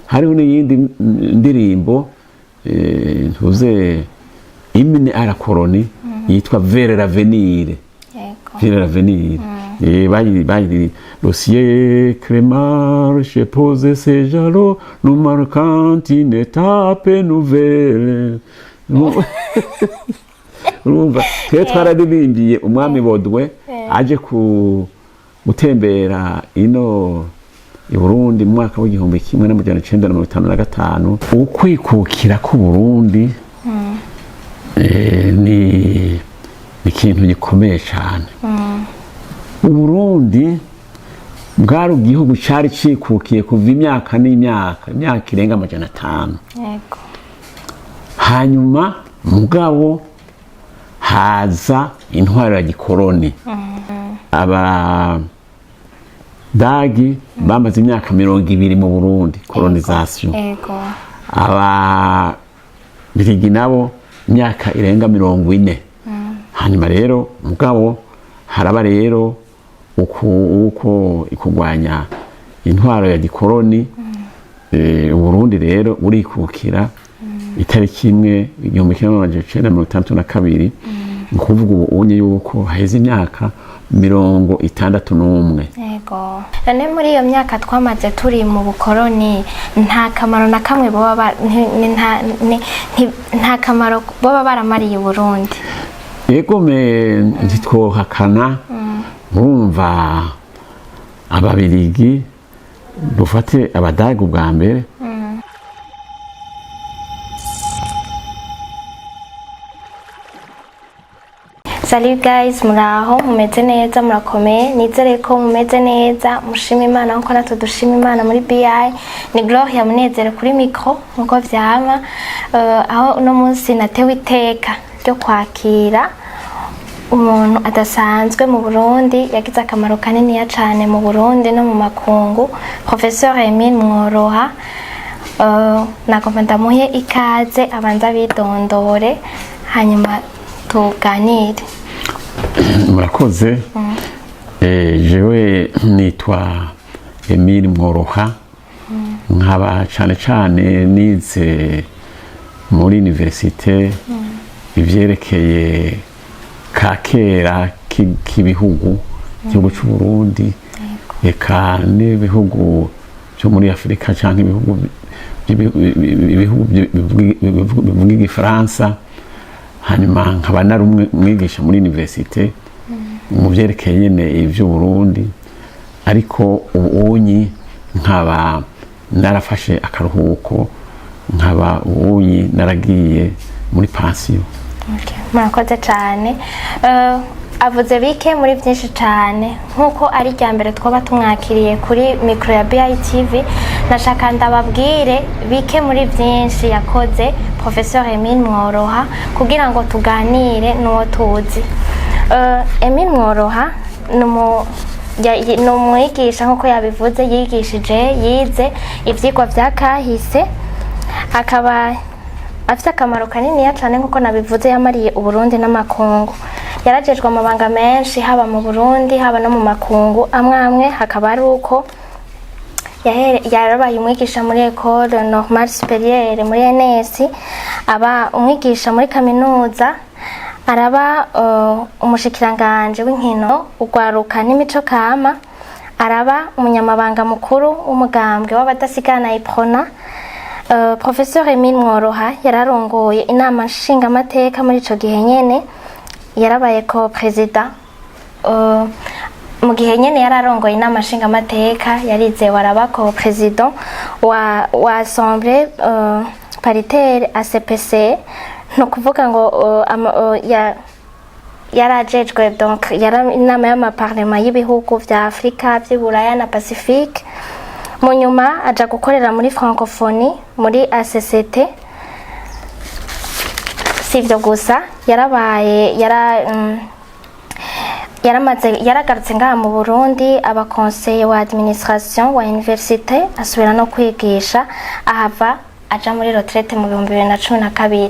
hariho n'iyindi ndirimbo ntuze imwe à la colonie yitwa Vers l'avenir. Vers l'avenir. Bayiri le siècle marche pose ses jalons nous marquant une étape nouvelle. Urumva twe twaradirimbiye umwami Bodwe aje gutembera ino i Burundi mu mwaka w'igihumbi kimwe n'amajana 1955 ukwikukira ku Burundi ni ikintu gikomeye cyane. Uburundi bwari igihugu cyari cikukiye kuva imyaka irenga amajana 5. Yego. Hanyuma mugabo haza intwaro ya gikoloni. Dagi bamaze imyaka 20 mu Burundi, colonisation. Yego. Birigi nabo imyaka irenga 40. Hanyuma rero mugabo haraba rero uko ikugwanya intwaro ya gikoloni. Burundi rero burikukira itariki imwe 1962 ukuvuga ubunye yuko haheze imyaka 61. Yego. None muri iyo myaka twamaze turi mu bukoloni nta kamaro na kamwe nta kamaro baba baramariye Burundi. Yego ntitwohakana bumva ababirigi dufate abadage ubwa mbere. Salut guys, muraho mumeze neza murakomeye nizere ko mumeze neza mushima Imana nkuko natwe dushima Imana muri BI. Ni Gloria Munezero kuri micro nkuko vyama aho uno munsi natewe iteka ryo kwakira umuntu adasanzwe mu Burundi yagize akamaro kanini ya cane mu Burundi no mu makungu, Professeur Emile Mworoha. Nagomba ndamuhe ikaze abanza bidondore hanyuma tuganire. Murakoze. Jewe nitwa Emile Mworoha. Nkaba cane nize muri universite ivyerekeye kakera k'ibihugu cyo cy'u Burundi eka n'ibihugu cyo muri Afrika canke ibihugu bivuga igifaransa. Hanyuma nkaba narumwe mwigisha muri universite mu byerekeye nyene ivyo Burundi, ariko ubunyi nkaba narafashe akaruhuko, nkaba ubunyi naragiye muri pension. Okay. Murakoze cyane. Avuze bike muri byinshi cyane nkuko ari rya mbere twaba tumwakiriye kuri micro ya BI TV. Nashaka ndababwire bike muri byinshi yakoze Professeur Emile Mworoha kugira ngo tuganire n'uwo tuzi. Emile Mworoha ni umwigisha nkuko yabivuze, yize ivyigwa vya kahise, akaba afite akamaro kanini cyane nkuko nabivuze yamariye Uburundi n'amakungu. Yarajejwe amabanga menshi haba mu Burundi haba no mu makungu amwe hakaba ari uko yarabaye umwigisha muri École Normale Supérieure muri ENS, aba umwigisha muri kaminuza, araba umushikiranganje w'inkino ugwaruka n'imico kama, araba umunyamabanga mukuru w'umugambwe w'abadasigana Iprona. Professeur Emile Mworoha yararongoye inama nshingamateka muri ico gihe nyene, yarabaye ko president mu gihe nyene yararongoye inama nshingamateka, yarize waraba ko president wa assemblée paritaire ACPC, no kuvuga ngo yarajejwe donc inama y'amaparlement y'ibihugu vya Afrika vy'Iburaya na Pacifique. Mu nyuma aja gukorera muri francophonie muri ACCT. Sivyo gusa yaragarutse ngaha mu Burundi aba conseiller wa administration wa université, asubira no kwigisha, ahava aja muri retraite mu 2012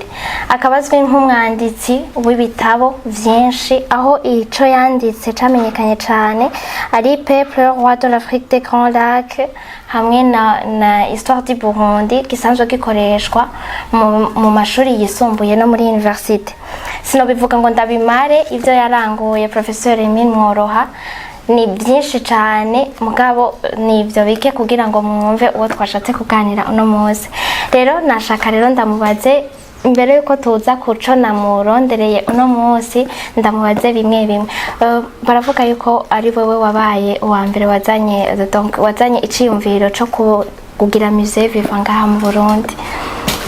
akaba azwi nk'umwanditsi w'ibitabo vyinshi aho ico yanditse camenyekanye cane ari Peuple roi de l'Afrique des Grands Lacs hamwe na Histoire du Burundi gisanzwe gikoreshwa mu mashuri yisumbuye no muri universite. Sinobivuga ngo ndabimare ivyo yaranguye Professeur Emile Mworoha ni byinshi cyane mugabo nivyo bike kugira ngo mwumve uwo twashatse kuganira uno munsi. Rero nashaka rero ndamubaze imbere yuko tuza kuco namurondereye uno munsi ndamubaze bimwe baravuga yuko ari wewe wabaye uwa mbere wazanye iciyumviro cyo kugira musée vivant ngaha mu Burundi.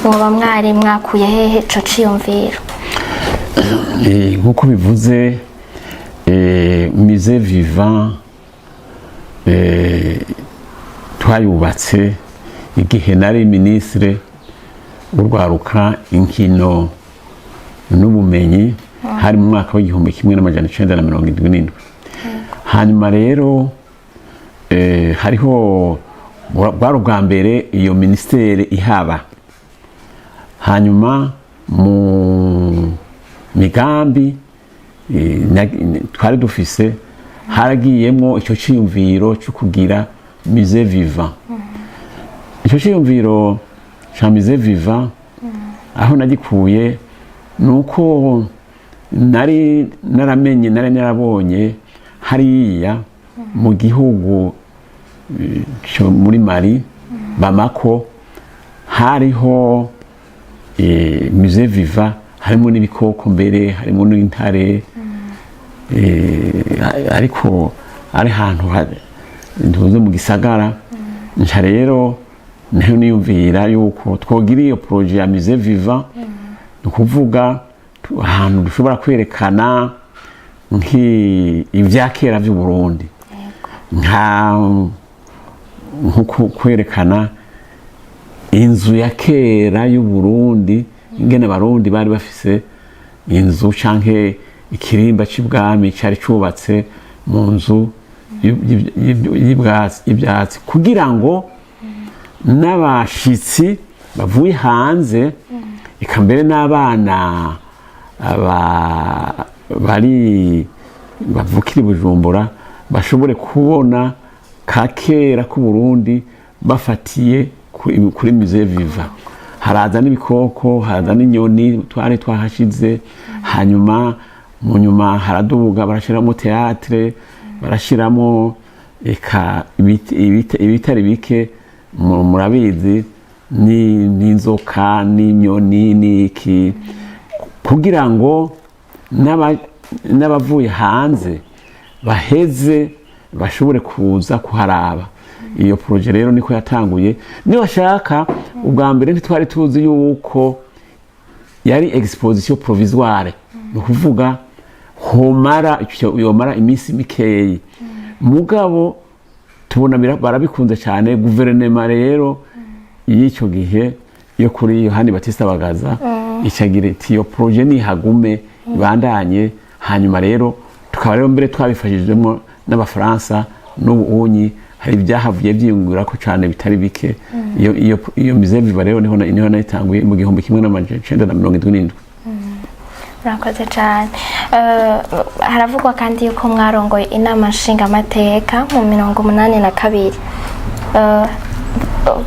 Muba mwari mwakuye hehe ico ciyumviro? Nkuko bivuze musée vivant twayubatse igihe nari ministre urwaruka inkino n'ubumenyi hari mu mwaka w'igihumbi kimwe n'amajana 1977. Hanyuma rero hariho bwari ubwa mbere iyo ministere ihaba. Hanyuma mu migambi twari dufise haragiyemo icyo ciyumviro cyo kugira musée vivant. Icyo ciyumviro cha musée vivant aho nagikuye nuko nari narabonye hariya mu gihugu cyo muri Mali Bamako hariho musée vivant harimo n'ibikoko mbere harimo n'intare ariko ari hantu ntuze mu gisagara. Nca rero niho niyumvira yuko twogira iyo projet ya musée vivant nukuvuga ahantu dushobora kwerekana ivyakera vy'u Burundi nko kwerekana inzu ya kera y'u Burundi ingene abarundi bari bafise inzu canke ikirimba c'ibwami cari cubatse mu nzu y'ibyatsi kugira ngo n'abashitsi bavuye hanze eka mbere n'abana bavukira i Bujumbura bashobore kubona kakera ku Burundi bafatiye kuri musée vivant. Haraza n'ibikoko haraza n'inyoni twari twahashize. Hanyuma mu nyuma haraduga barashiramo théâtre barashiramo eka ibitari bike murabizi n'inzoka n'inyoni n'iki kugira ngo n'abavuye hanze baheze bashobore kuza kuharaba. Iyo projet rero niko yatanguye. Niba shaka ubwa mbere ntitwari tuzi yuko yari exposition provisoire nukuvuga yomara iminsi mikeyi mugabo tubona barabikunze cyane. Guverinoma rero y'icyo gihe yo kuri Yohani Batista Bagaza icagira iti iyo projet nihagume ibandanye. Hanyuma rero tukaba rero mbere twabifashijemo n'abafaransa n'ubuunyi hari ibyahavuye byiyungura ko cyane bitari bike. Iyo musée vivant rero niho nayitanguye mu gihumbi kimwe n'amajana 1977. Murakoze cyane. Haravugwa kandi yuko mwarongoye inama nshingamateka mu 1982.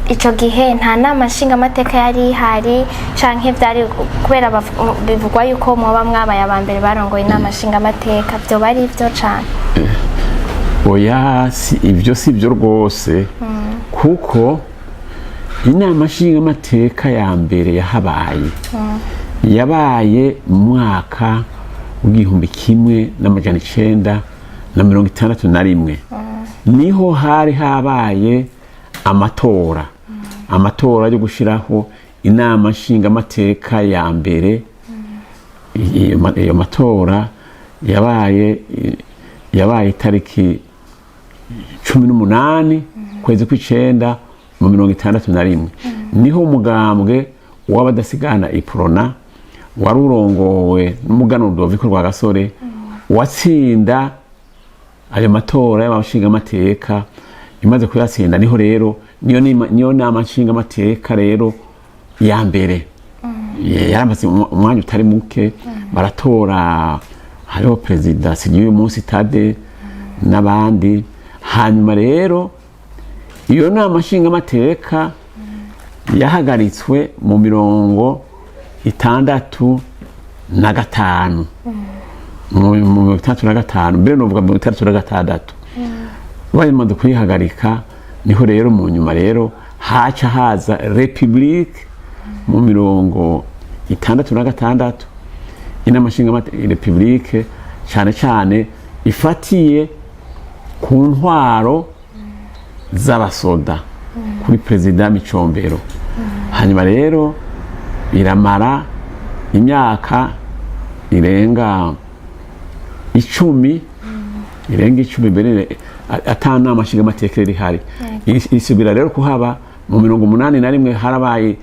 Ico gihe nta nama nshingamateka yari ihari canke vyari kubera bivugwa yuko muba mwabaye abambere barongoye inama nshingamateka byo bari byo cyane? Oya, ivyo si byo rwose kuko inama nshingamateka ya mbere yahabaye yabaye mu mwaka w'igihumbi kimwe n'amajana 1961. Niho hari habaye amatora yo gushiraho inama nshingamateka ya mbere. Iyo matora yabaye tariki 18 kwezi kw'icenda mu 1961. Niho umugambwe w'abadasigana iprona wari urongowe n'umuganwa Rudoviko Rwagasore watsinda ayo matora y'abashingamateka. Imaze kuyatsinda niho rero niyo nama nshingamateka rero ya mbere yaramaze umwanya utari muke baratora hariho perezida y'uyu munsi Tade n'abandi hanyuma rero iyo nama nshingamateka yahagaritswe mu 65 mu 65 mbere novuga mu 66 bamaze kuyihagarika niho rero mu nyuma rero haca haza republique mu 66 inama nshingamateka republique cyane cyane ifatiye ku ntwaro z'abasoda kuri perezida Micombero hanyuma rero iramara imyaka irenga 10 mbere atanama nshingamateka rihari isubira rero kuhaba mu 81 harabaye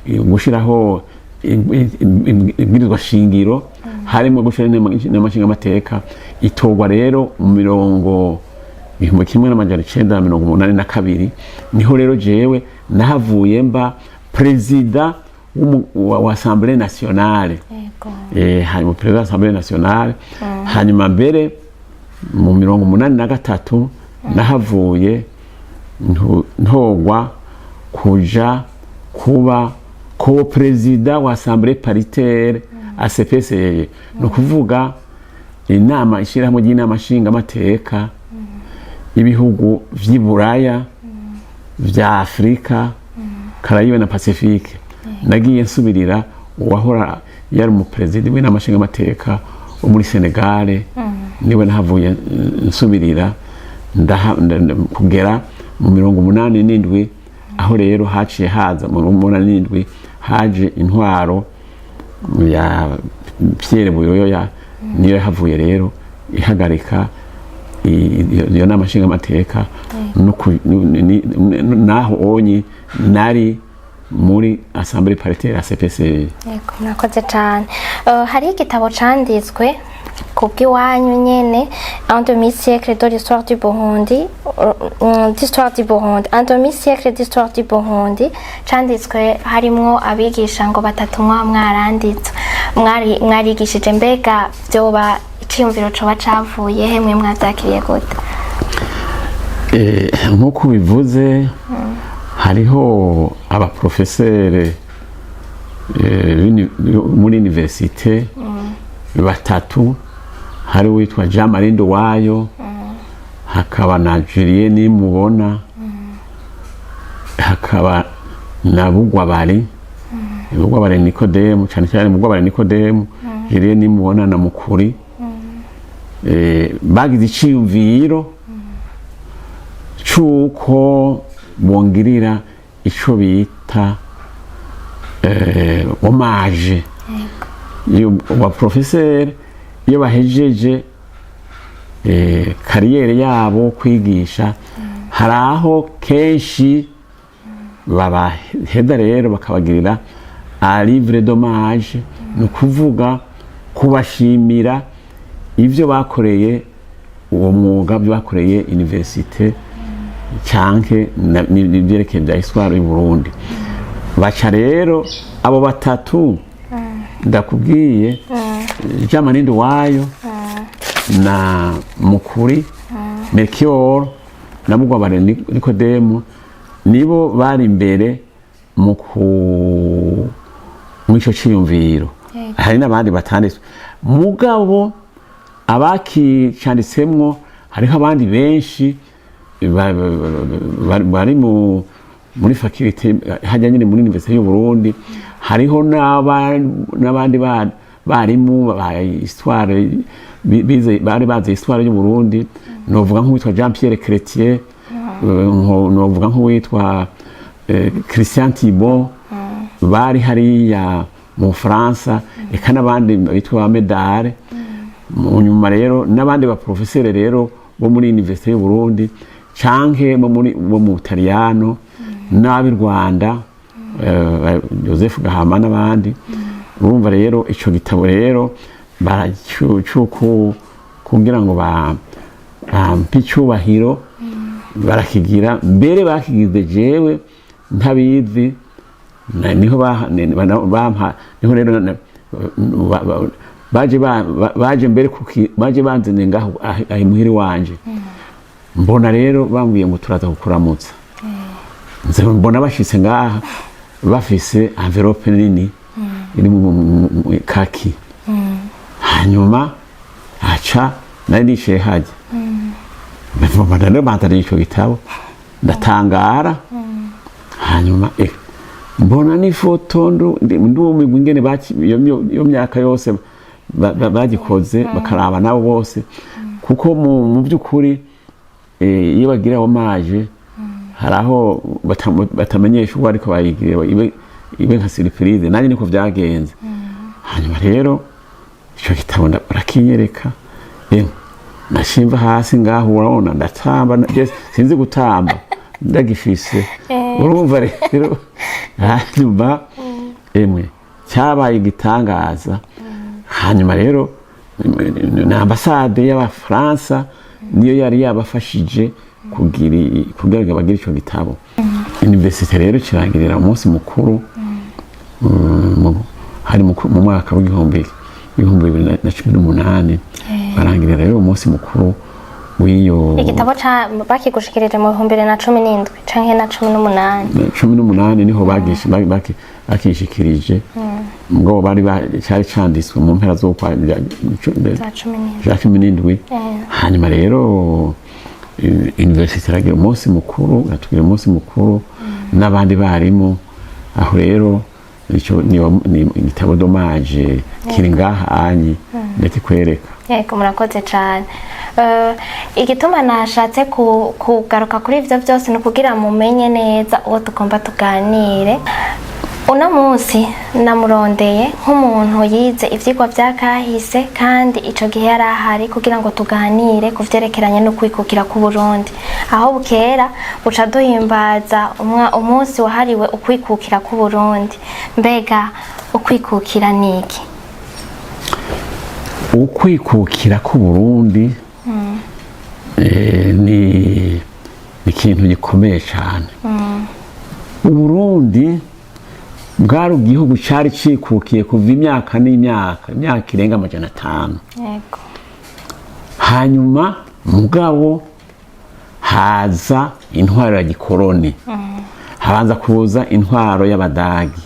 gushiraho ibwirizwa shingiro harimo gushira inama nshingamateka itogwa rero mu 1982 niho rero jewe nahavuye mba perezida wa Assemblée nationale hanyuma perezida wa Assemblée nationale hanyuma mbere mu 83 nahavuye ntogwa kuja kuba co-perezida wa Assemblée paritaire ACPCE no kuvuga inama ishirahamwe ry'inama nshingamateka ibihugu vy'Iburaya vya Afrika Karayibe na Pacifique nagiye nsubirira uwahora yari mu perezida w'inama nshingamateka wo muri Senegal niwe nahavuye nsubirira kugera mu 87 aho rero haciye haza mu 87 haje intwaro ya Pierre Buyoya niyo yahavuye rero ihagarika iyo nama nshingamateka naho onyi nari muri Assemblée paritaire ACPCE. Murakoze cyane. Hari igitabo canditswe kubw'iwanyu nyene un demi-siècle de l'histoire du Burundi, d'histoire du Burundi, un demi-siècle d'histoire du Burundi canditswe harimwo abigisha ngo batatu mwaranditse mwarigishije mbega byoba iciyumviro coba cavuye hemwe mwavyakiriye gute? Nkuko bivuze hariho abaprofesere muri universite batatu hari witwa Jean Marie Nduwayo hakaba na Julien Nimubona hakaba na Bugwabari Nikodemu cyane cyane Bugwabari Nikodemu Julien Nimubona na Mukuri bagize iciyumviro cyuko bongirira ico bita hommage wa professeur iyo bahejeje kariyere yabo kwigisha haraho kenshi babaheda rero bakabagirira a livre d'hommage no kuvuga kubashimira ivyo bakoreye uwo mwuga bakoreye universite canke n'ibyerekeye bya histoire y'u Burundi baca rero abo batatu ndakubwiye Jean Marie Nduwayo na Mukuri Melchior na Bugwabari Nikodemu nibo bari imbere mu ico ciyumviro hari n'abandi batanditswe mugabo abakicanditsemwo hariho abandi benshi bari muri faculté hajya nyine muri université y'u Burundi hariho n'abandi barimu ba histoire bari bazi histoire y'u Burundi novuga nk'uwitwa Jean Pierre Chrétien novuga nk'uwitwa Christian Thibault bari hariya mu Faransa eka n'abandi bitwa Medare nyuma rero n'abandi ba professeur rero bo muri université y'u Burundi canke bo mu Butaliyano n'ab'i Rwanda Joseph Gahama n'abandi urumva rero ico gitabo rero baracuku kugira ngo mpicubahiro barakigira mbere bakigize jewe ntabizi niho bampa niho rero baje mbere baje banzanye ngaho ahi muhiri wanje mbona rero bambwiye ngo turaza kukuramutsa nze mbona bashitse ngaha bafise envelope nini iri mu kaki hanyuma aca nari nishiye haje mbona rero bantariye ico gitabo ndatangara hanyuma mbona n'ifoto ndumigwa ingene iyo myaka yose bagikoze bakaraba nabo bose kuko mu by'ukuri iyo bagira hommage haraho batamenyesha uwo ariko bayigira ibe nka surprise nanjye niko byagenze hanyuma rero ico gitabo barakinyereka nashimva hasi ngaho urabona ndatamba sinzi gutamba ndagifise urumva rero hanyuma cyabaye igitangaza hanyuma rero na ambasade y'Abafaransa niyo yari yabafashije kugira ngo bagire ico gitabo universite rero kirangirira umunsi mukuru hari mu mwaka w'igihumbi 2018 barangirira rero umunsi mukuru w'iyo igitabo bakigushikirije mu 2017 canke na 18 niho bakishikirije ngo bari cyari canditswe mu mpera zo kwa 17 hanyuma rero universite ragira umunsi mukuru natugira umunsi mukuru n'abandi barimo aho rero ico ni igitabo dommage kiri ngaha anyi ndetse kwereka yego murakoze cyane igituma nashatse kugaruka kuri ivyo byose no kugira mumenye neza uwo tugomba tuganire uno munsi namurondeye nk'umuntu yize ivyigwa vyakahise kandi ico gihe yari ahari kugira ngo tuganire ku vyerekeranye no kwikukira ku Burundi aho bukera buca duhimbaza umunsi wahariwe ukwikukira ku Burundi mbega ukwikukira niki ukwikukira ku Burundi ni ikintu gikomeye cyane Uburundi bwari igihugu cyari cikukiye kuva imyaka n'imyaka irenga 500 yego hanyuma mugabo haza intwaro ya gikoroni habanza kuza intwaro y'Abadagi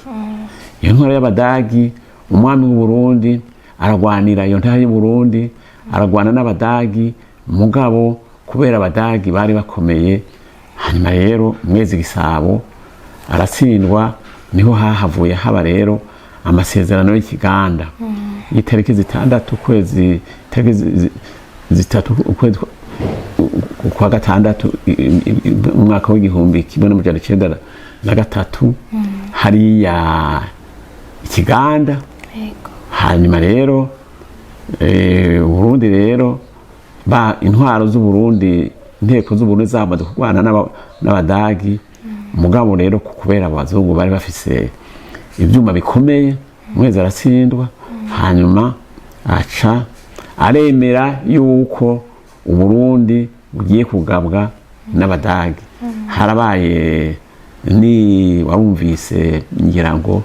iyo ntwaro y'Abadagi umwami w'u Burundi aragwanira iyo ntara y'u Burundi aragwana n'Abadagi mugabo kubera Abadagi bari bakomeye hanyuma rero mwezi Gisabo aratsindwa niho hahavuye haba rero amasezerano y'Ikiganda itariki 6 ukwezi tariki 3 ukwezi kwa gatandatu umwaka w'igihumbi 1903 hariya Ikiganda hanyuma rero Burundi rero intwaro z'u Burundi inteko z'u Burundi zamaze kurwana n'Abadagi mugabo rero kubera abazungu bari bafise ivyuma bikomeye mwezi aratsindwa hanyuma aca aremera yuko u Burundi bugiye kugabwa n'Abadagi harabaye ni warumvise ngira ngo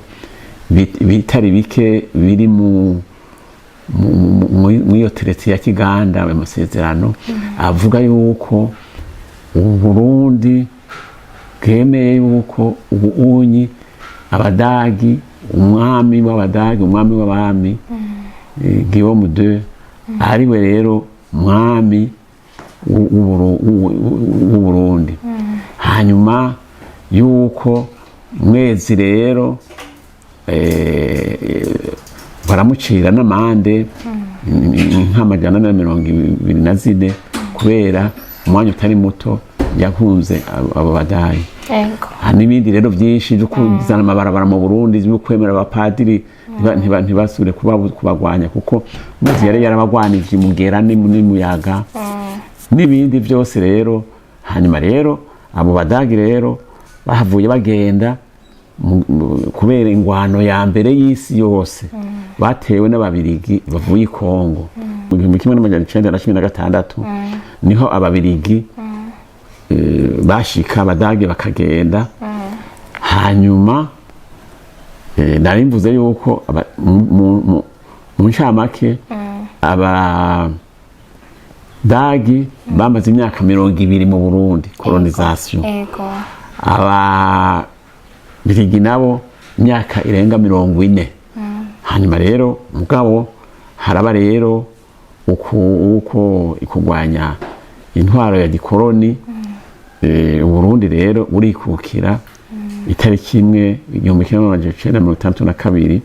bitari bike biri mu iyo teretse ya Kiganda amasezerano avuga yuko u Burundi bwemeye yuko ubunyi Abadagi umwami w'Abadagi umwami w'abami Guillaume II ariwe rero mwami w'u Burundi hanyuma yuko mwezi rero baramucira n'amande nk'224 kubera umwanya utari muto yakunze abo Badagi n'ibindi rero byinshi byo kuzana amabarabara mu Burundi byo kwemera abapadiri ntibasubire kubagwanya kuko muzi yari yarabagwanije mugera n'umuyaga n'ibindi byose rero hanyuma rero abo Badagi rero bahavuye bagenda kubera ingwano ya mbere y'isi yose batewe n'Ababirigi bavuye i Kongo mu 1916 niho Ababirigi bashika Abadagi bakagenda hanyuma nari mvuze yuko mu ncamake abadagi bamaze imyaka 20 mu Burundi colonisation, ababirigi nabo imyaka irenga 40. Hanyuma rero mugabo haraba rero uko ikugwanya intwaro ya gikoroni, Uburundi rero burikukira itariki 1962,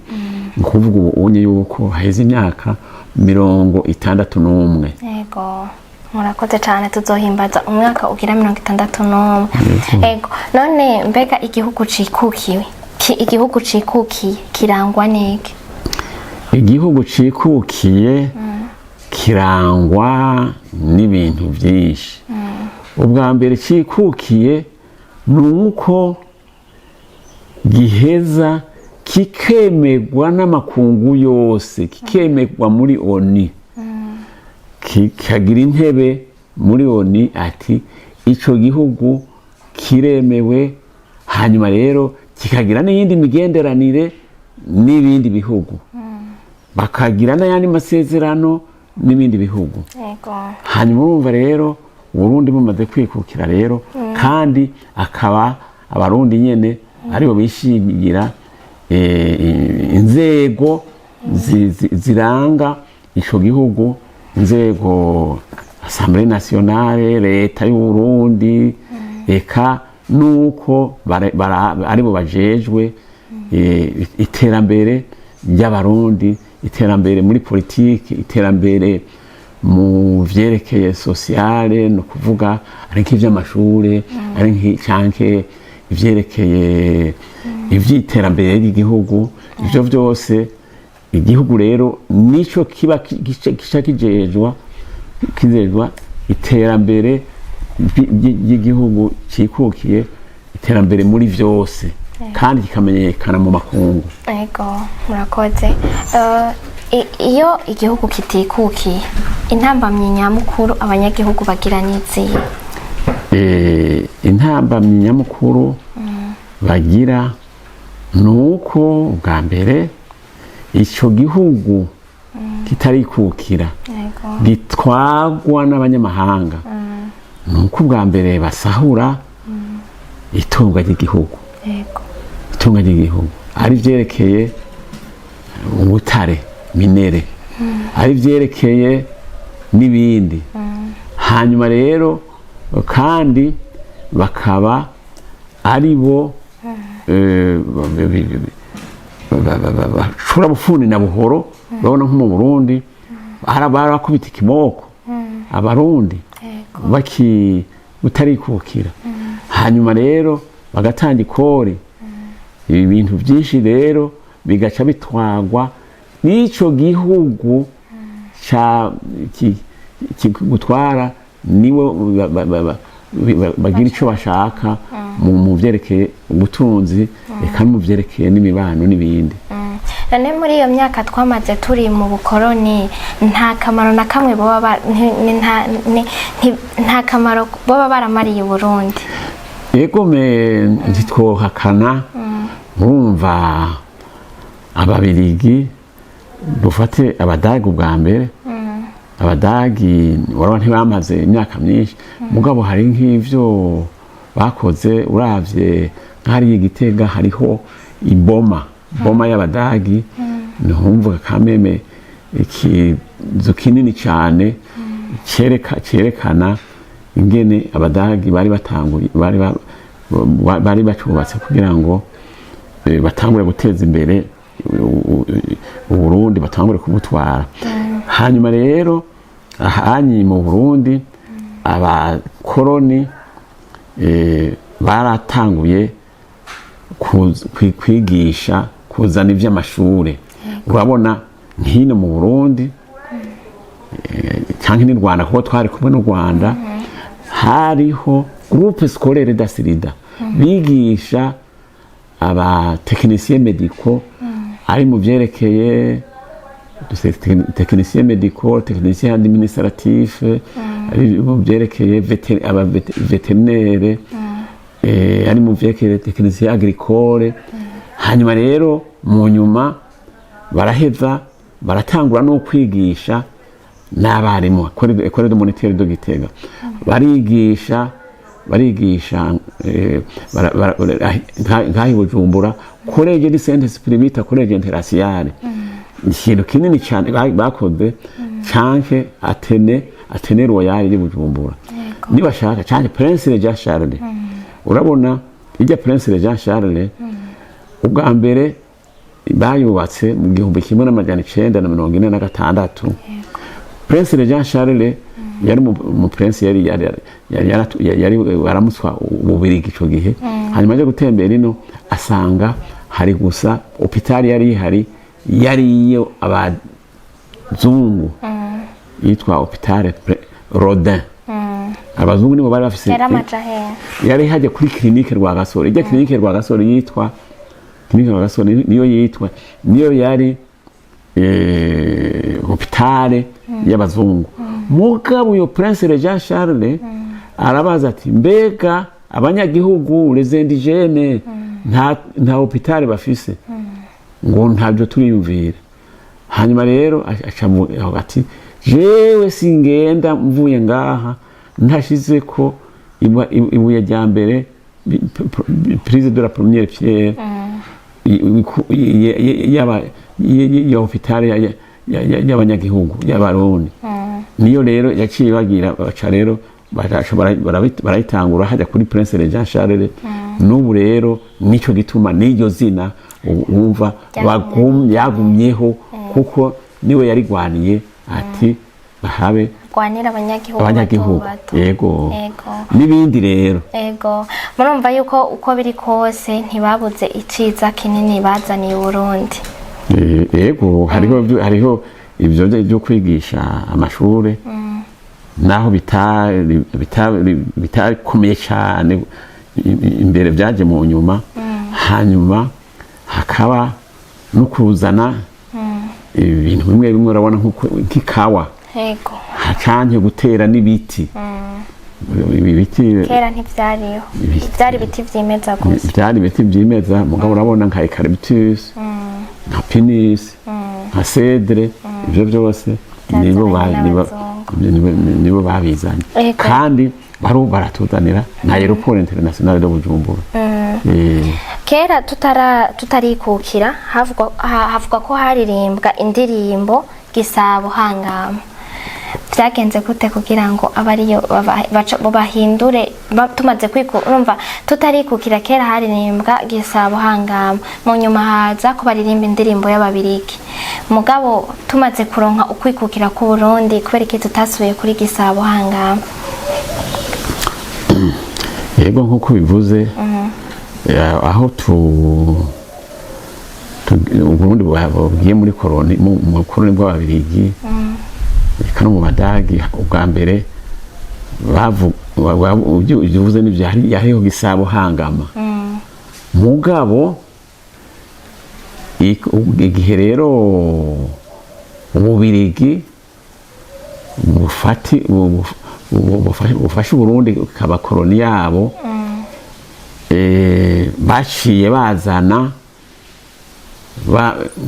ukuvuga ubu unye yuko haheze imyaka 61. Yego, murakoze cyane, tuzohimbaza umwaka ugira 61. Yego, none mbega igihugu cikukiye kirangwa niki? Igihugu cikukiye kirangwa n'ibintu byinshi. Ubwa mbere cikukiye nuko giheza kikemegwa n'amakungu yose, kikemegwa muri ONU, kikagira intebe muri ONU ati ico gihugu kiremewe. Hanyuma rero kikagira n'iyindi migenderanire n'ibindi bihugu, bakagira n'ayandi masezerano n'ibindi bihugu. Hanyuma urumva rero Burundi bumaze kwikukira rero, kandi akaba abarundi nyene aribo bishingira inzego ziranga ico gihugu, inzego Assemblée Nationale, leta y'u Burundi, eka nuko aribo bajejwe iterambere ry'abarundi, iterambere muri politiki, iterambere mu vyerekeye sociale, no kuvuga ari nk'ivy'amashure, ari nk'icyanke ivyerekeye ivy'iterambere ry'igihugu. Ivyo vyose igihugu rero nico kiba kizejwa iterambere ry'igihugu cikukiye, iterambere muri vyose, kandi kikamenyekana mu makungu. Yego, murakoze. Iyo igihugu kitikukiye, intambamyi nyamukuru abanyagihugu bagira n'izihe? Intambamyi nyamukuru bagira nuko bwa mbere ico gihugu kitarikukira, gitwagwa n'abanyamahanga. Nuko bwa mbere basahura itunga ry'igihugu, itunga ry'igihugu ari vyerekeye ubutare, minere, ari vyerekeye n'ibindi. Hanyuma rero kandi bakaba ari bo bashobora bufuni na buhoro. Babona nko mu Burundi barakubita ikimoko abarundi butarikukira. Hanyuma rero bagatanga ikori, ibi bintu byinshi rero bigaca bitwagwa n'ico gihugu gutwara, niwe bagira icyo bashaka mu vyerekeye ubutunzi, eka mu vyerekeye n'imibano n'ibindi. None muri iyo myaka twamaze turi mu bukoroni, nta kamaro na kamwe nta kamaro boba baramariye Burundi? Yego, ntitwohakana. Urumva ababirigi, dufate abadagi ubwa mbere, abadagi warabona ntibamaze imyaka myinshi, mugabo hari nk'ivyo bakoze. Uravye nk'ahari Igitega hariho iboma y'abadagi, ntumvuga kameme ikizu kinini cyane cyerekana ingene abadagi bari batanguye, bari bacubatse kugira ngo batangure guteza imbere Uburundi, batangure kubutwara. Hanyuma rero ahanyi mu Burundi abakoroni baratanguye kwigisha, kuzana ivy'amashure. Urabona nkino mu Burundi cyangwa ni Rwanda, kuko twari kumwe n'u Rwanda, hariho groupe scolaire d'Asirida bigisha aba techniciens médicaux, ari mu vyerekeye techniciens médicaux, techniciens administratifs, ari mu vyerekeye vétérinaire, ari mu vyerekeye techniciens agricoles. hanyuma rero mu nyuma baraheza baratangura no kwigisha n'abarimu Ecole de Moniteur de Gitega barigisha nk'aho i Bujumbura Collège de Saint-Esprit Collège Interraciale ikintu kinini cyane bakoze canke Atene Royal de Bujumbura nibashaka canke Prince Jean Charles urabona ijya Prince Jean Charles ubwa mbere bayubatse mu 1946 Prince Jean Charles yari mu Prince yari baramuswa ububirigi ico gihe hanyuma aje gutembera ino asanga hari gusa hospital yari iyo abazungu yitwa hospital Rodin abazungu nibo bari bafise yari haje kuri clinique Rwagasore ijya clinique Rwagasore yitwa clinique Rwagasore niyo yari hospital y'abazungu mugabo uyo Prince Jean Charles arabaza ati mbega abanyagihugu les indigènes nta hospital bafise ngo ntabyo turiyumvira hanyuma rero acamu ati jewe singenda mvuye ngaha ntashize ko ibuye rya mbere prise de la première pierre ya hospital y'abanyagihugu y'abarundi niyo rero yaciye bagira baca rero barayitangura hajya kuri Prince Jean Charles n'ubu rero nico gituma n'iryo zina wumva yagumyeho kuko niwe yarigwaniye ati bahabe gwanira abanyagihugu yego n'ibindi rero yego murumva yuko uko biri kose ntibabuze iciza kinini bazaniye Burundi yego hariho ibyo byo kwigisha amashure naho bitakomeye cyane imbere byaje mu nyuma hanyuma hakaba no kuzana ibintu bimwe urabona nk'ikawa yego hacanye gutera n'ibiti ibiti kera ntivyariho byari ibiti vyimeza gusa byari ibiti vyimeza mugabo urabona nka eucalyptus nka pinus nka cedre ibyo byose nibo babizanye kandi baratuzanira na aeroport international de Bujumbura kera tutarikukira havugwa ko haririmbwa indirimbo Gisabo Hangama byagenze gute kugira ngo abariyo bahindure tumaze urumva tutarikukira kera haririmbwa Gisabo Hangama mu nyuma haza ko baririmba indirimbo y'ababirigi mugabo tumaze kuronka ukwikukira ku Burundi kubera iki tutasubiye kuri Gisabo Hangama yego nkuko bivuze aho Uburundi bwagiye muri koloni mu koloni bw'ababirigi kano mu Badagi ubwa mbere uvuze n'ibyo hariho Gisabo Hangama mugabo igihe rero ububirigi bufashe Burundi kaba koloni yabo baciye bazana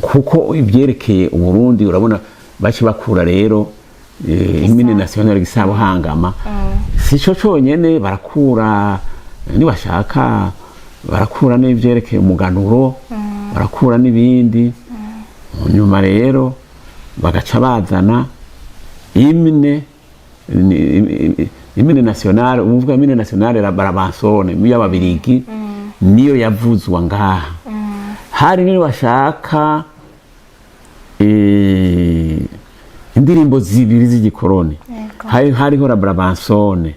kuko ibyerekeye Uburundi urabona baci bakura rero imine nationale Gisabo Hangama sico cyonyene barakura nibashaka barakura n'ibyerekeye umuganuro barakura n'ibindi nyuma rero bagaca bazana imine nationale umuvuga imine nationale la Barabansone y'ababirigi niyo yavuzwa ngaha hari niyo bashaka indirimbo zibiri z'igikoroni hariho la Barabansone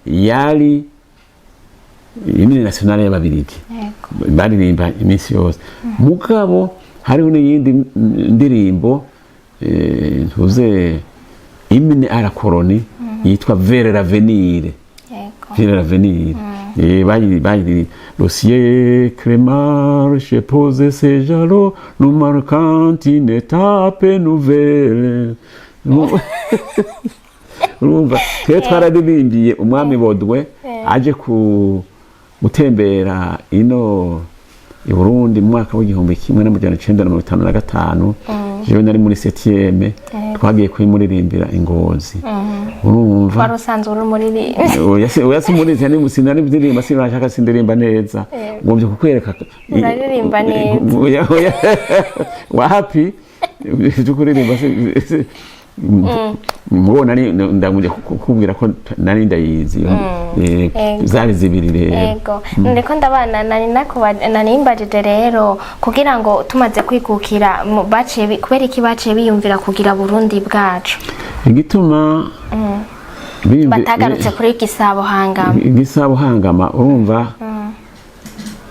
yari imine nationale y'ababirigi baririmba iminsi yose mugabo hariho n'iyindi ndirimbo ntuze imine à la colonie yitwa Vers l'avenir le siècle marche pose ses jalons nous marquant une étape nouvelle urumva twe twaradirimbiye umwami Bodwe aje gutembera ino i Burundi mu mwaka w'igihumbi kimwe n'amajana 1955 jewe nari muri 7e twagiye kuyimuririmbira Ingozi urumva warusanzwe uri muri oyasi muri cyane musinari ndirimba sinashaka sindirimba neza ngombye kukwereka uraririmba neza wa happy tukuririmba mubona ndamuje kukubwira ko nari ndayizi zari zibiri rero yego ndiko ndabana nani imbajije rero kugira ngo tumaze kwikukira baciye kubera iki baciye biyumvira kugira Burundi bwacu igituma batagarutse kuri Gisabo Hangama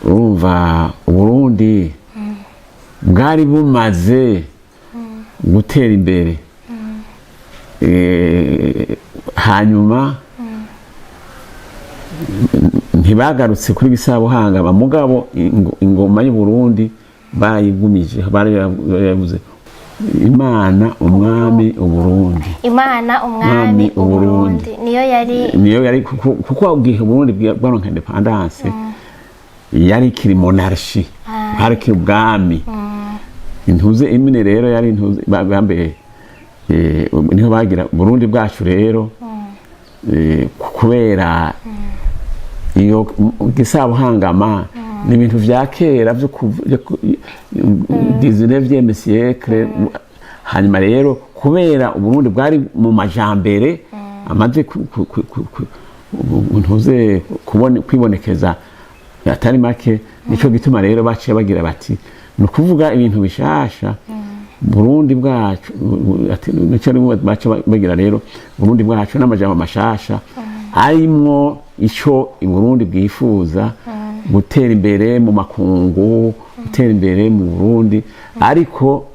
urumva Burundi bwari bumaze gutera imbere hanyuma ntibagarutse kuri Gisabo Hangama mugabo ingoma y'u Burundi barayigumije barayavuze Imana umwami Uburundi niyo yari kuko ugihe Burundi bwaronka independence yari kiri monarchie hari kiri ubwami intuze imine rero yari intuze bambe niho bagira Burundi bwacu rero kubera iyo Gisabo Hangama ni ibintu vya kera byo 19e siècle hanyuma rero kubera Uburundi bwari mu majambere amaze ntuze kwibonekeza atari make nico gituma rero baciye bagira bati no kuvuga ibintu bishasha Burundi bwacu nico baca bagira rero Burundi bwacu n'amajambo mashasha arimwo ico i Burundi bwifuza gutera imbere mu makungu gutera imbere mu Burundi ariko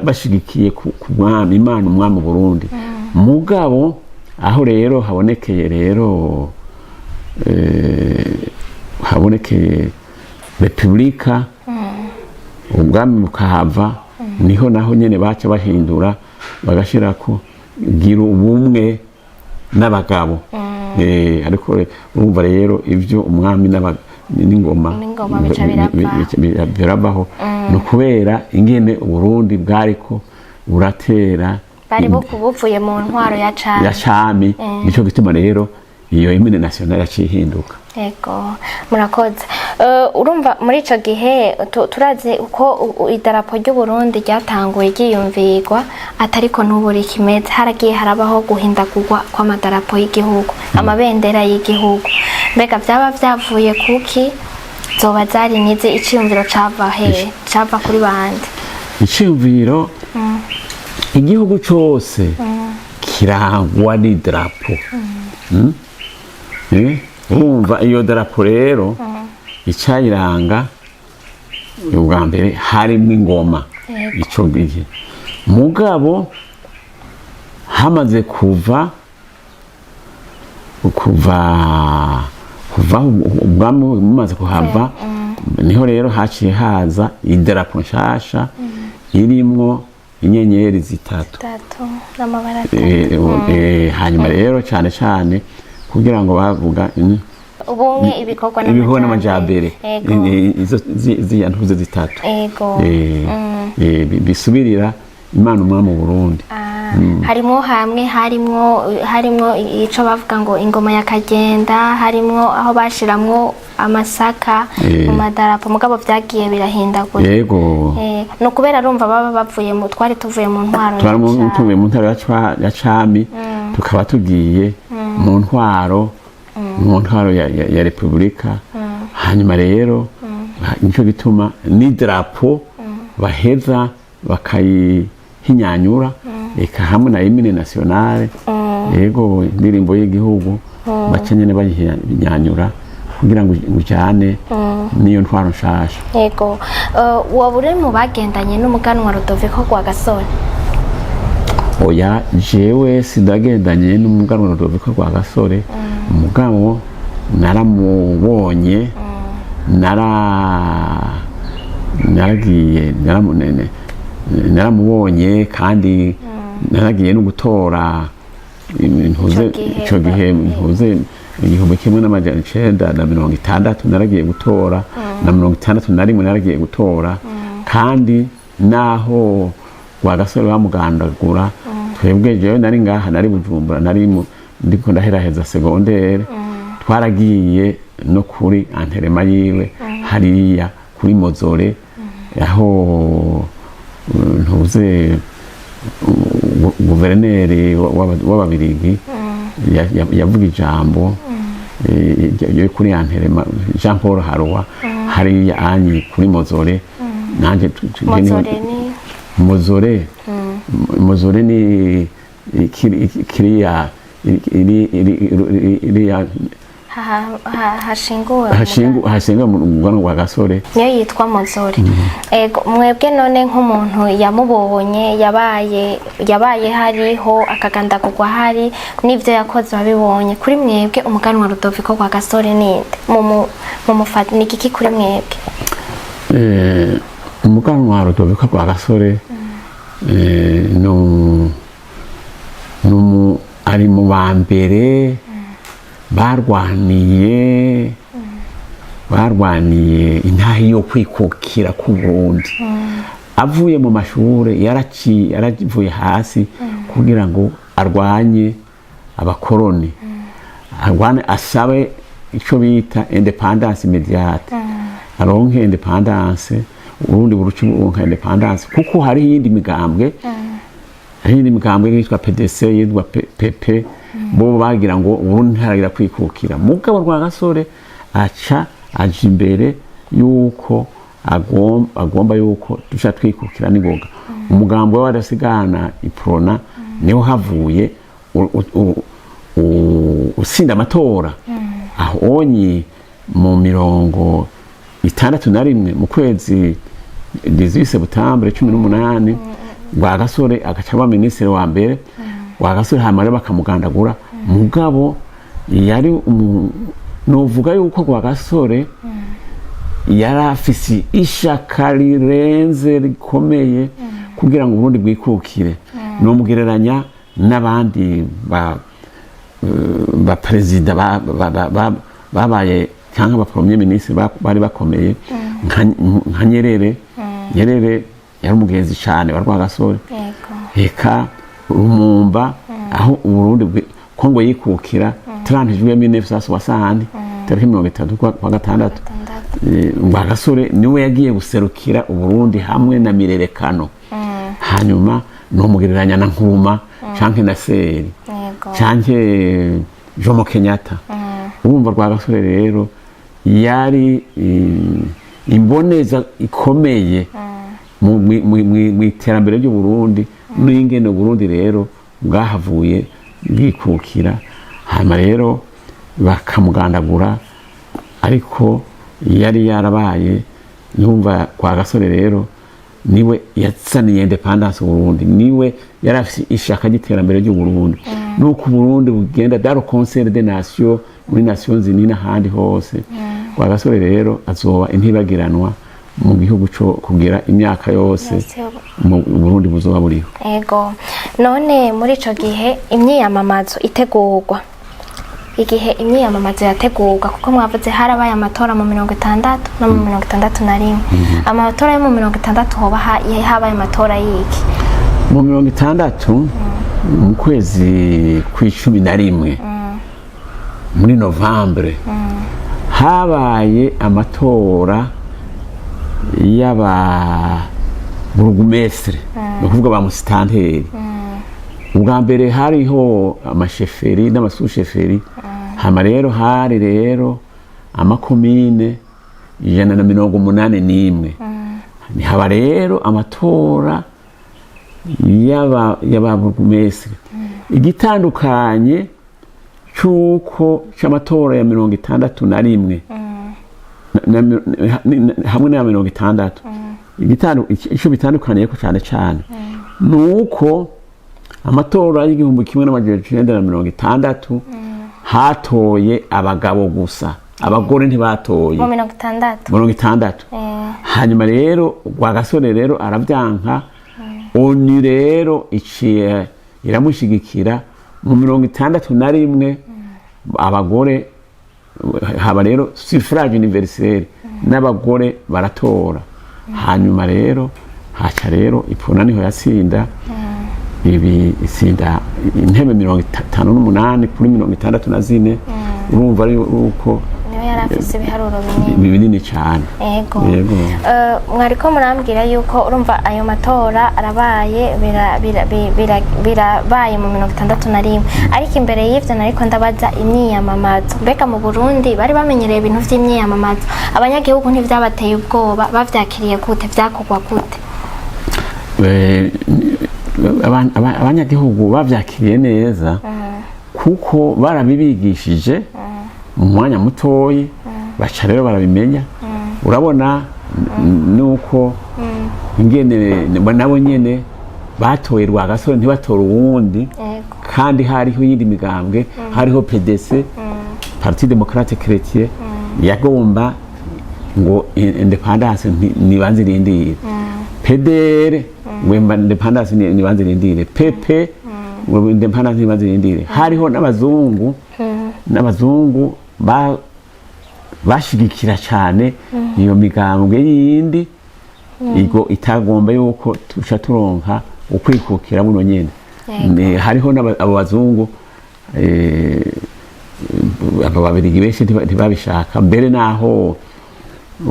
bashigikiye ku mwami Imana umwami Burundi mugabo aho rero habonekeye rero habonekeye Republika ubwami bukahava niho naho nyene baca bahindura bagashirako gira ubumwe n'abagabo ariko urumva rero ivyo umwami n'ingoma birabaho no kubera ingene Uburundi bwariko buratera bari buvuye mu ntwaro ya cami nico gituma rero iyo hymne nationale yacihinduka yego murakoze urumva muri ico gihe turazi uko idarapo ry'u Burundi ryatanguye ryiyumvirwa atariko n'uburi kimeze haragiye harabaho guhindagurwa kw'amadarapo y'igihugu amabendera y'igihugu mbega byaba byavuye kuki zoba zari nize iciyumviro cava kuri bande iciyumviro igihugu cyose kirangwa n'idarapo urumva iyo darapo rero icayiranga ubwa mbere harimo ingoma ico gihe mugabo hamaze kuva ubwami bumaze kuhava niho rero haciye haza idarapo nshasha irimwo inyenyeri zitatu hanyuma rero cane kugira ngo bavuga ubumwe ibikorwa n'amajambere izo ziyantuze zitatu bisubirira Imana umwami mu Burundi harimwo ico bavuga ngo ingoma yakagenda harimwo aho bashiramwo amasaka mu madarapo mugabo vyagiye birahindagura yego no kubera rumva baba bavuye mu tuvuye mu ntwaro ya cami tukaba tugiye mu ntwaro ya Republika hanyuma rero nico gituma n'idarapo baheza bakayihinyanyura eka hamwe na hymne nationale yego indirimbo y'igihugu baca nyene bayihinyanyura kugira ngo ujane niyo ntwaro nshasha yego wabure mu bagendanye n'umuganwa Rudoviko Rwagasore oya jewe sindagendanye n'umuganwa Rudoviko Rwagasore umugabo naramubonye naramubonye kandi naragiye no gutora intuze ico gihe intuze 1960 naragiye gutora na 61 naragiye gutora kandi naho Rwagasore bamugandagura twebwe jewe nari ngaha nari Bujumbura ndiko ndaheraheza segondere twaragiye no kuri anterema yiwe hariya kuri Mozore aho ntuze guverineri w'ababirigi yavuga ijambo yo kuri anterema Jean Paul Harowa hariya anyi kuri Mozore nanje Mozore ni kiriya hashinguwe mu rugano rwa Gasore niyo yitwa Mozore. Ego mwebwe none nk'umuntu yamubonye yabaye hariho akagandagurwa hari n'ivyo yakoze babibonye kuri mwebwe umuganwa Rudoviko rwa Gasore ninde mumufata ni kiki kuri mwebwe? Umuganwa Rudoviko rwa Gasore ari mu ba mbere barwaniye intahe yo kwikukira ku Burundi. Avuye mu mashure yaravuye hasi kugira ngo arwanye abakoroni, asabe ico bita independence immédiate, aronke independence Urundi buruci buronka independence kuko hari yindi migambwe yitwa PDC yitwa PP bo bagira ngo Uburundi ntaragira kwikukira. Mugabo Rwagasore aca aje imbere yuko agomba yuko dusha twikukira nigoga. Umugambo w'abadasigana iprona niho havuye usinda amatora ahonye mu 61 mu kwezi 18 Septembre 18 Rwagasore agaca aba minisitiri wa mbere. Rwagasore hamara bakamugandagura mugabo yari novuga yuko Rwagasore yarafisi ishaka rirenze rikomeye kugira ngo Burundi bwikukire. No mugereranya n'abandi ba president babaye cyangwa ba premier ministre bari bakomeye nka Nyerere yari umugenzi cyane wa Rwagasore. Eka Lumumba aho Burundi Kongo yikukira 30 juillet 1960 tariki 36 Rwagasore niwe yagiye guserukira Uburundi hamwe na Mirerekano. Hanyuma no mugereranya na Nkuruma canke na Seri canke Jomo Kenyatta. Urumva Rwagasore rero yari imboneza ikomeye mu iterambere ry'u Burundi n'ingene Burundi rero bwahavuye bwikukira. Hanyuma rero bakamugandagura ariko yari yarabaye yumva Rwagasore rero niwe yatsaniye independence Burundi, niwe yarafise ishaka ry'iterambere ry'u Burundi nuko Burundi bugenda dans le concert des nations muri Nations Unies n'ahandi hose. Rwagasore rero azoba intibagiranwa mu gihugu cyo kugira imyaka yose mu Burundi buzoba buriho. Ego none muri ico gihe imyiyamamazo itegurwa igihe imyiyamamazo yategurwa kuko mwavuze harabaye amatora mu 60 no mu 61 amatora yo mu 60 hoba habaye amatora yiki mu 60 mu kwezi kw'icumi muri Novembre habaye amatora y'aba burugumestre no kuvuga ba musitanteri. Ubwa mbere hariho amasheferi n'amasusheferi. Hama rero hari rero amakomine 181 ni haba rero amatora y'aba burugumestre. Igitandukanye cyuko cy'amatora ya 61 hamwe na 60 ico bitandukaniye ko cyane nuko amatora y'igihumbi kimwe n'amajana hatoye abagabo gusa, abagore ntibatoye mu 60. Hanyuma rero Rwagasore rero aravyanka ONU rero iciye iramushigikira mu 61 abagore haba rero suffrage universel n'abagore baratora hanyuma rero haca rero ipfuna niho yatsinda itsinda intebe 58 kuri 64 urumva ari uko niyo yarafise ibiharuro binini cyane. Yego mwariko murambwira yuko urumva ayo matora arabaye birabaye mu 61 ariko imbere y'ivyo nariko ndabaza imyiyamamazo mbega mu Burundi bari bamenyereye ibintu vy'imyiyamamazo abanyagihugu ntivyabateye ubwoba bavyakiriye gute vyakogwa gute? Abanyagihugu bavyakiriye neza kuko barabibigishije mu mwanya mutoyi baca rero barabimenya urabona nuko ingene nabo nyene batoye Rwagasore ntibatora uwundi kandi hariho yindi migambwe hariho PDC Parti Démocrate Chrétien yagomba ngo independence nibanze irindire PDR wemba independence nibanze irindire PP independence nibanze irindire hariho n'abazungu bashigikira cyane iyo migambwe yindi igo itagomba yuko tuca turonka ukwikukira buno nyene hariho abo bazungu abo babiri benshi ntibabishaka mbere naho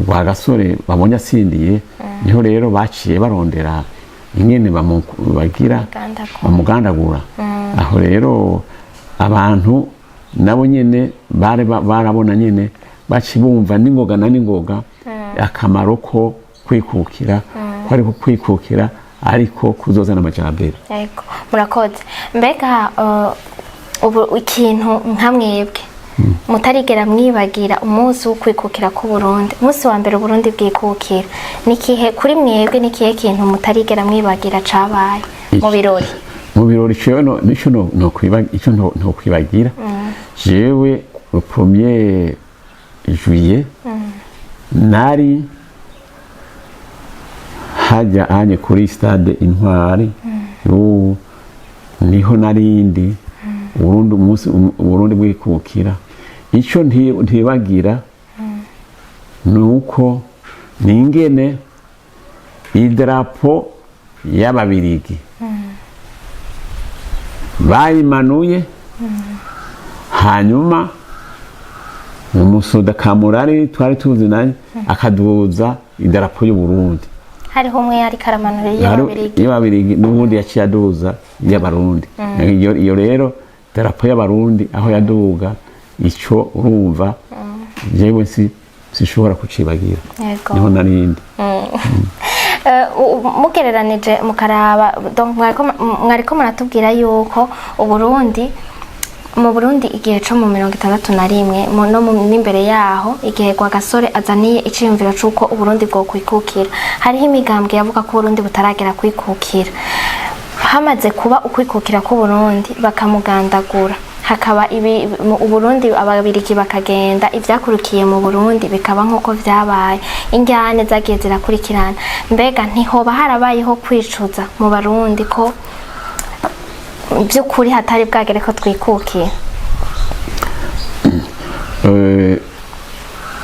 Rwagasore babonye atsindiye niho rero baciye barondera ingene bamugandagura aho rero abantu nabo nyene barabona nyene baci bumva n'ingoga akamaro ko kwikukira ko ariko kwikukira ariko kuzozana amajambere. Yego murakoze mbega ubu ikintu nka mwebwe mutarigera mwibagira umunsi wo kwikukira ku Burundi umunsi wa mbere Burundi bwikukira nikihe kuri mwebwe nikihe kintu mutarigera mwibagira cabaye mu birori? Mu birori cyo no kwibagira jewe le 1er juillet nari hajya anye kuri stade Intwari niho narindi Burundi bwikukira icyo ntibagira nuko ningene idarapo y'ababirigi bayimanuye hanyuma umusoda Kamurari twari tuzi naye akaduza idarapo y'u Burundi hariho umwe yari karamanura y'ababirigi n'ubundi yaciye aduza y'abarundi iyo rero idarapo y'abarundi aho yaduga icyo urumva jewe sishobora kucibagira niho narindi. Mugereranije mukaraba mwariko muratubwira yuko mu Burundi igihe cyo mu 61 no n'imbere yaho igihe Rwagasore azaniye iciyumviro c'uko Uburundi bwo kwikukira hariho imigambwe yavuga ko Burundi butaragera kwikukira hamaze kuba ukwikukira ku Burundi bakamugandagura hakaba Uburundi ababiriki bakagenda ivyakurukiye mu Burundi bikaba nkuko vyabaye injyane zagiye zirakurikirana mbega ntihoba harabayeho kwicuza mu Barundi ko by'ukuri hatari bwagere ko twikukiye?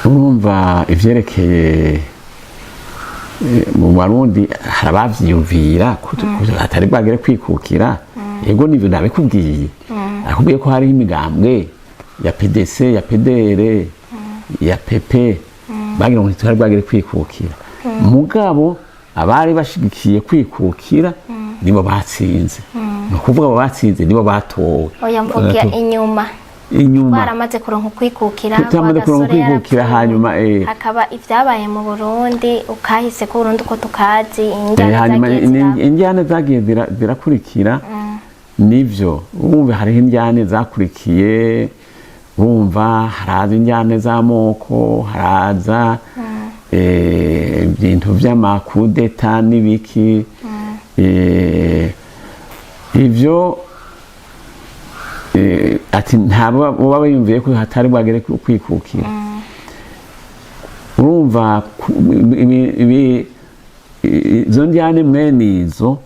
Urumva ivyerekeye mu Barundi harabavyiyumvira hatari bwagere kwikukira yego nivyo nabikubwiye akubwiye ko hari imigambwe ya PDC ya PDR ya PP bagira ngo tutari bwagere kwikukira mugabo abari bashigikiye kwikukira nibo batsinze no kuvuga abo batsinze nibo batowe oya mvuga inyuma baramaze kuronka kwikukira hanyuma hakaba ivyabaye mu Burundi ukahise ko Burundi ko tukazi injyana zagiye zirakurikira nivyo urumva hari injyane zakurikiye urumva haraza injyane z'amoko haraza ibintu vy'amakudeta n'ibiki ivyo ati ntabo baba yumviye ko hatari bwagere kwikukira urumva izo njyane mwenizo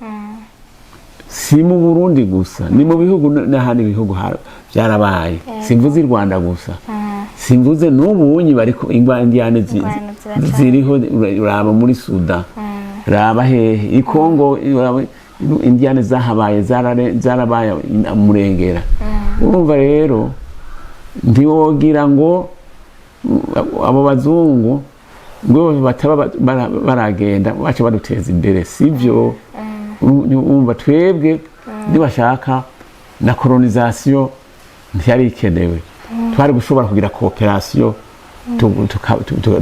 si mu Burundi gusa ni mu bihugu n'ahandi bihugu byarabaye simvuze i Rwanda gusa simvuze n'ubunyi bariko ingwandiane ziriho raba muri Sudan raba hehe i Kongo indiane zahabaye zarabaye murengera urumva rero ntiwogira ngo abo bazungu ngo bataba baragenda baca baduteza imbere sivyo umva twebwe nibashaka na colonisation ntiyari ikenewe twari gushobora kugira cooperation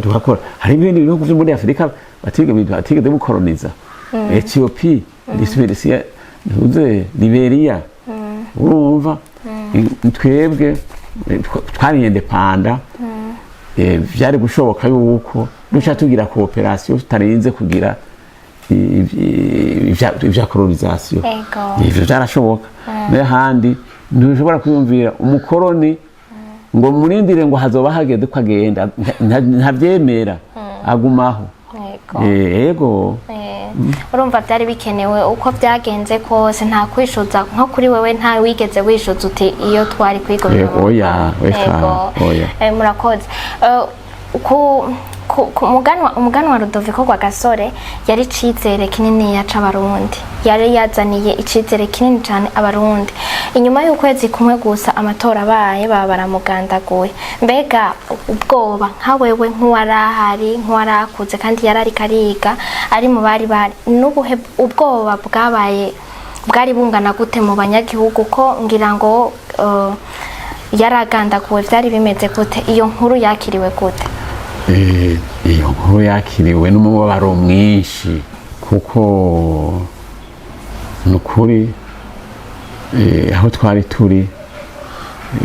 tukakora hari ibindi bihugu byo muri Afrika batigeze bukoloniza Ethiopia Liberia urumva twebwe twari independent byari gushoboka yuko duca tugira cooperation tutarinze kugira ibya colonisation ivyo byarashoboka n'ahandi ntushobora kwiyumvira umukoroni ngo murindire ngo hazoba hageze ko agenda ntabyemera agumaho yego urumva byari bikenewe uko byagenze kose nta kwishuza nko kuri wewe nta wigeze wishuza uti iyo twari kwigomera oya murakoze umuganwa Rudoviko Rwagasore yari icizere kinini yaca abarundi yari yazaniye icizere kinini cyane abarundi inyuma y'ukwezi kumwe gusa amatora abaye baba baramugandaguye mbega ubwoba nka wewe nk'uwarahari nk'uwarakuze kandi yarari kariga ari mu bari n'ubuhe ubwoba bwari bungana gute mu banyagihugu ko ngira ngo yaragandaguwe byari bimeze gute iyo nkuru yakiriwe gute iyo nkuru yakiriwe n'umubabaro mwinshi kuko nukuri aho twari turi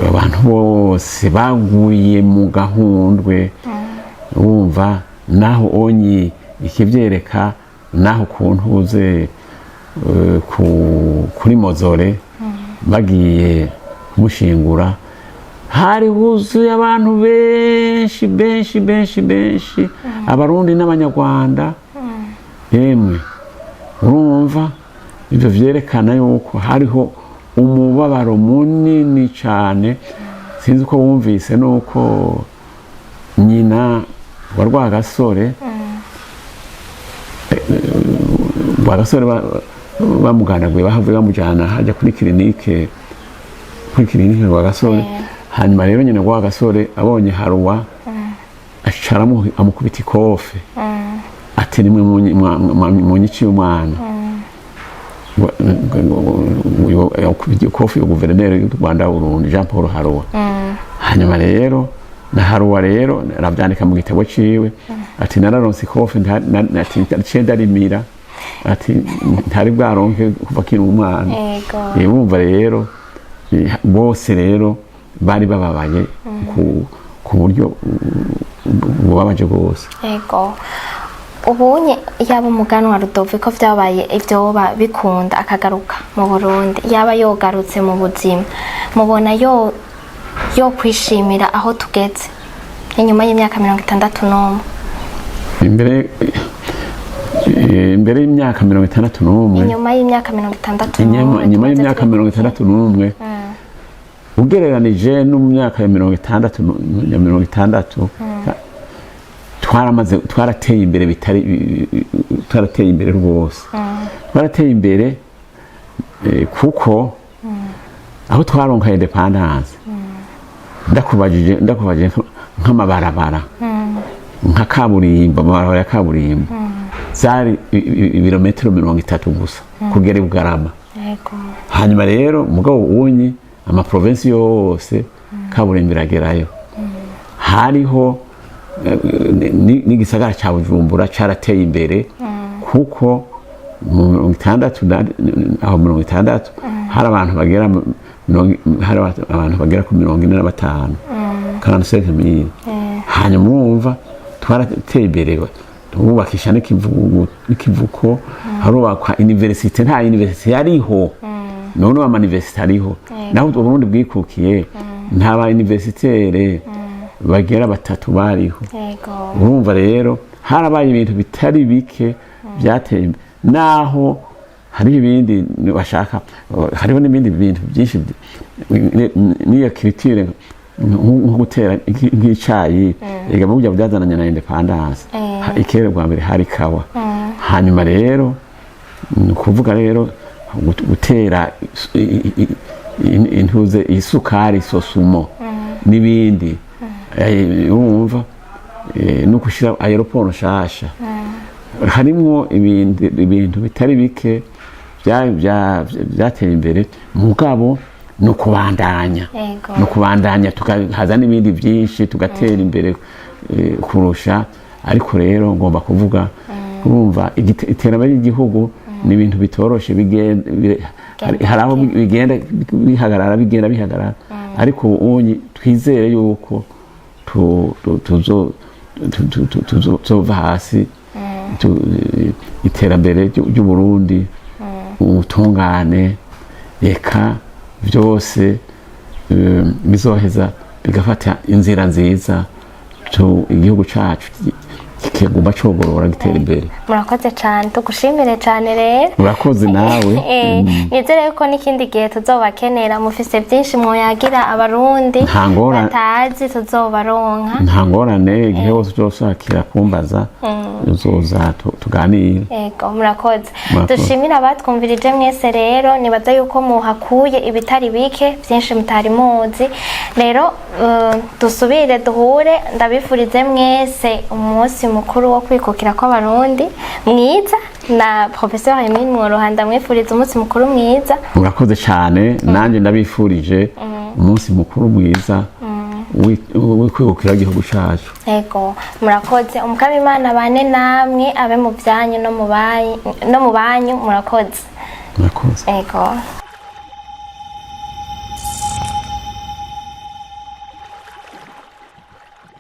abantu bose baguye mu gahundwe wumva naho onyi ikivyereka naho kuntuze kuri Mozore bagiye kumushingura hari huzuye abantu benshi abarundi n'abanyarwanda yemwe urumva ivyo vyerekana yuko hariho umubabaro munini cyane sinzi uko wumvise nuko nyina wa Rwagasore bamugandaguye bahavuye bamujyana hajya kuri kilinike Rwagasore hanyuma rero nyina Rwagasore abonye Haruwa amukubita ikofe ati nimwe munyiciye umwana ikofe guverineri y'u Rwanda Burundi Jean Paul Haruwa hanyuma rero na Haruwa rero arabyandika mu gitabo ciwe ati nararonse ikofe ndarimira ati ntari bwaronke kuva kiri umwana bumva rero bose rero bari bababaye ku buryo bubabaje bwose yego ubunye yaba umuganwa Rudoviko vyabaye ivyo bikunda akagaruka mu Burundi yaba yogarutse mu buzima mubona yo kwishimira aho tugeze inyuma y'imyaka 61 imbere y'imyaka 61 inyuma y'imyaka 61 inyuma y'imyaka 61 ugereranije no mu myaka ya 60 twarateye imbere twarateye imbere rwose twarateye imbere kuko aho twaronka independence ndakubajije nk'amabarabara nka kaburimbo amabarabara ya kaburimbo zari ibirometero 30 gusa kugera i Bugarama hanyuma rero mugabo unyi ama province yose kaburimbo iragerayo hariho n'igisagara cya Bujumbura cyarateye imbere kuko mu 60 hari abantu bagera ku 45 45,000 hanyuma urumva twarateye imbere tubakisha n'ikivuko harubakwa universite nta universite yariho none ama universite ariho naho Burundi bwikukiye nta ba universitaire bagera batatu bariho urumva rero harabaye ibintu bitari bike byateye naho hari ibindi bashaka, hariho n'ibindi bintu byinshi n'iyo culture nko gutera nk'icayi ega burya byazananye na independence ikere bwa mbere hari kawa hanyuma rero kuvuga rero gutera intuze isukari sosumo n'ibindi urumva no gushira aeroport nshasha harimwo ibintu bitari bike byateye imbere mugabo no kubandanya tukahaza n'ibindi byinshi tugatera imbere kurusha ariko rero ngomba kuvuga urumva iterambere ry'igihugu ni ibintu bitoroshe hari aho bigenda bihagarara ariko ubu twizere yuko tuzova hasi iterambere ry'Uburundi ubutungane eka byose bizoheza bigafata inzira nziza igihugu cacu kigomba cogorora gitera imbere. Murakoze cyane tugushimire cyane rero. Murakoze nawe. Nizere ko n'ikindi gihe tuzobakenera mufise byinshi mwoyagira abarundi batazi tuzobaronka. Nta ngorane igihe wose uzosakira kumbaza uzoza tuganire. Yego murakoze. Dushimira abatwumvirije mwese rero nibaza yuko muhakuye ibitari bike byinshi mutari muzi. Rero dusubire duhure ndabifurize mwese umunsi mukuru wo kwikukira kw'abarundi mwiza na Professeur Emile Mworohanda mwifuriza umunsi mukuru mwiza. Murakoze cyane nanjye ndabifurije umunsi mukuru mwiza w'ikwikukira igihugu cyacu. Yego murakoze umukama Imana bane namwe abe mu byanyu no mu banyu murakoze. Murakoze. Yego.